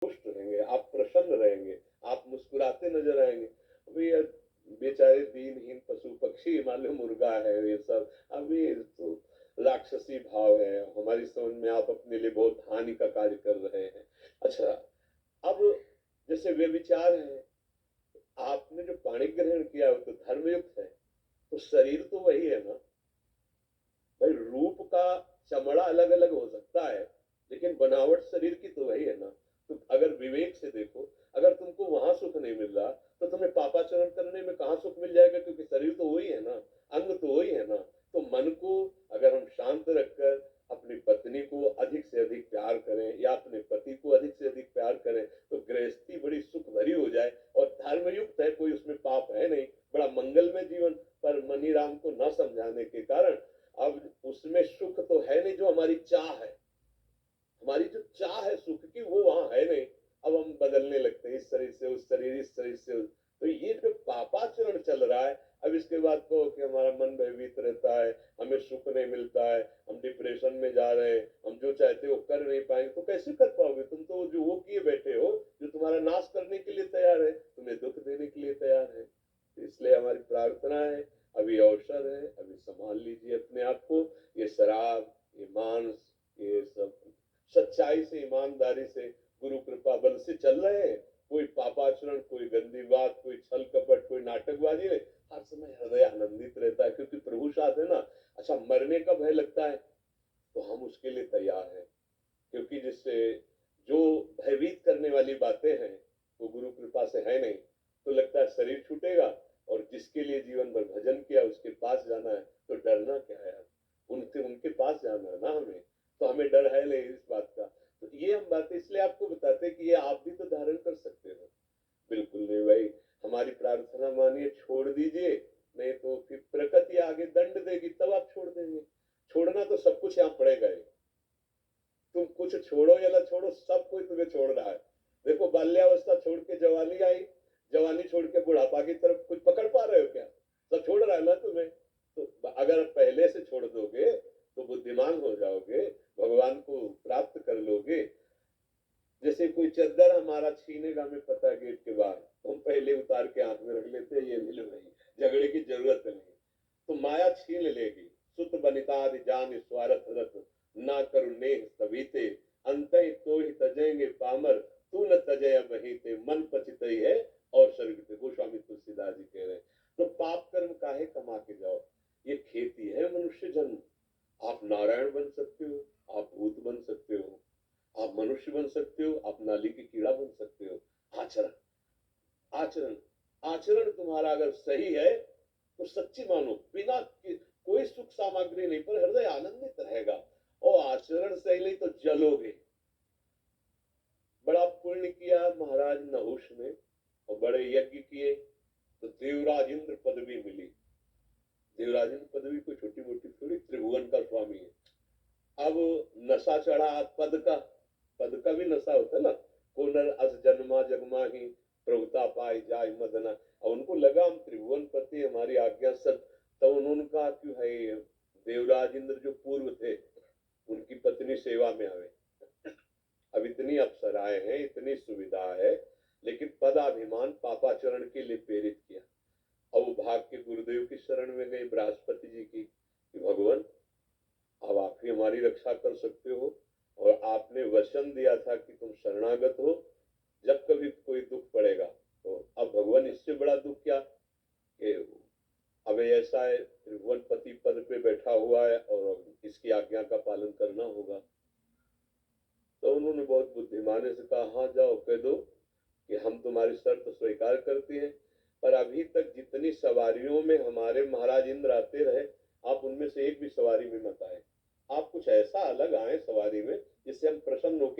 खुश रहेंगे, आप प्रसन्न रहेंगे, आप मुस्कुराते नजर आएंगे। अभी ये बेचारे दीनहीन पशु पक्षी, मान लो मुर्गा है, ये सब अभी तो राक्षसी भाव है हमारी समझ में, आप अपने लिए बहुत हानि का कार्य कर रहे हैं। अच्छा, अब जैसे वे विचार हैं, आपने जो पाणी ग्रहण किया वो तो धर्मयुक्त है, तो शरीर तो वही है ना भाई। रूप का चमड़ा अलग अलग हो सकता है, लेकिन बनावट शरीर की तो वही है ना। तो अगर विवेक से देखो, अगर तुमको वहां सुख नहीं मिल रहा तो तुम्हें पापाचरण करने में कहाँ सुख मिल जाएगा, क्योंकि शरीर तो वही है ना, अंग तो वही है ना। तो मन को अगर हम शांत रखकर अपनी पत्नी को अधिक से अधिक प्यार करें या अपने पति को अधिक से अधिक प्यार करें, तो गृहस्थी बड़ी सुख भरी हो जाए और धर्मयुक्त है, कोई उसमें पाप है नहीं, बड़ा मंगलमय जीवन। पर मनीराम को न समझाने के कारण अब उसमें सुख तो है नहीं, जो हमारी चाह है, हमारी जो चाह है सुख की वो वहां है नहीं। अब हम बदलने लगते हैं, इस शरीर से उस शरीर, इस शरीर से उस। तो ये जो पापाचरण चल रहा है, अब इसके बाद कहो कि हमारा मन भयभीत रहता है, हमें सुख नहीं मिलता है, हम डिप्रेशन में जा रहे हैं, हम जो चाहते हो कर नहीं पाएंगे, तो कैसे कर पाओगे? तुम तो जो वो किए बैठे हो, जो तुम्हारा नाश करने के लिए तैयार है, तुम्हें दुख देने के लिए तैयार है। इसलिए हमारी प्रार्थना है, अभी अवसर है, अभी संभाल लीजिए अपने आप को। ये शराब, ये मांस, ये सब सच्चाई से, ईमानदारी से, गुरु कृपा बल से चल रहे हैं। कोई पापाचरण, कोई गंदी बात, कोई छल कपट, कोई नाटकबाजी नहीं। हर समय हृदय आनंदित रहता है, क्योंकि प्रभु साथ है ना। अच्छा, मरने का भय लगता है तो हम उसके लिए तैयार हैं, क्योंकि जिससे जो भयभीत करने वाली बातें हैं वो गुरु कृपा से है नहीं। तो लगता है शरीर छूटेगा, और जिसके लिए जीवन भर भजन किया उसके पास जाना है, तो डरना क्या है यार? उनके उनके पास जाना है ना हमें, तो हमें डर है नहीं इस बात का। तो ये हम बातें इसलिए आपको बताते हैं कि ये आप भी तो धारण कर सकते हो। बिल्कुल नहीं भाई, हमारी प्रार्थना मानिए, छोड़ दीजिए, नहीं तो फिर प्रकृति आगे दंड देगी, तब आप छोड़ देंगे। छोड़ना तो सब कुछ यहाँ पड़ेगा ही। तुम कुछ छोड़ो या ना छोड़ो, सब कोई तुम्हें छोड़ रहा है। देखो, बाल्यावस्था छोड़ के जवानी आई, जवानी छोड़ के बुढ़ापा की तरफ कुछ पकड़ पा रहे हो क्या? सब छोड़ रहा है ना तुम्हें। तो अगर पहले से छोड़ दोगे तो बुद्धिमान हो जाओगे, भगवान को प्राप्त कर लोगे। जैसे कोई चद्दर हमारा छीनेगा, हमें पता है गेट के बाहर, तो हम पहले उतार के हाथ में रख लेते हैं, ये मिलो नहीं, झगड़े की जरूरत नहीं। तो माया छीन लेगी। सुत बनितादि जान स्वार्थ रत, ना करु नेह सविते, अंत तो ही तजेंगे पामर, तू न तजय वही ते, मन पचित ही है और शरीर। गोस्वामी तुलसीदास जी कह रहे हैं। तो पाप कर्म काहे कमा के जाओ, ये खेती है मनुष्य जन्म। आप नारायण बन सकते हो, आप भूत बन सकते हो, आप मनुष्य बन सकते हो, आप नाली की कीड़ा बन सकते हो। आचरण, आचरण, आचरण तुम्हारा अगर सही है तो सच्ची मानो, बिना कोई सुख सामग्री नहीं, पर हृदय आनंदित रहेगा। और आचरण सही नहीं तो जलोगे। बड़ा पुण्य किया महाराज नहुष ने, और बड़े यज्ञ किए, तो देवराज इंद्र पदवी मिली। देवराज इंद्र पदवी कोई छोटी मोटी थोड़ी, त्रिभुवन का स्वामी है। अब नशा चढ़ा पद का, पद का भी नशा होता है ना। को नर अस जन्मा जगमा ही, प्रभुता पाए जाय मदना। और उनको लगा हम त्रिभुवन पति, हमारी आज्ञा सब। तब उन्होंने कहा कि भाई देवराज इंद्र जो पूर्व थे, उनकी पत्नी सेवा में आवे। अब इतनी अप्सराएं हैं, इतनी सुविधा है, लेकिन पदाभिमान पापाचरण के लिए प्रेरित किया। अब वो भाग के गुरुदेव की शरण में गए, बृहस्पति जी की, कि भगवान अब आप ही हमारी रक्षा कर सकते हो, और आपने वचन दिया था कि तुम शरणागत हो, जब कभी कोई दुख पड़ेगा। तो अब भगवान इससे बड़ा दुख क्या कि अब ऐसा है, त्रिभुवनपति पद पे बैठा हुआ है और इसकी आज्ञा का पालन करना होगा। तो उन्होंने बहुत बुद्धिमानी से कहा, हाँ जाओ कह दो कि हम तुम्हारी शर्त स्वीकार करते हैं, पर अभी तक जितनी सवारियों में हमारे महाराज इंद्र आते रहे, आप उनमें से एक भी सवारी में मत आए। आप कुछ ऐसा अलग आए सवारी में जिससे हम प्रसन्न होकर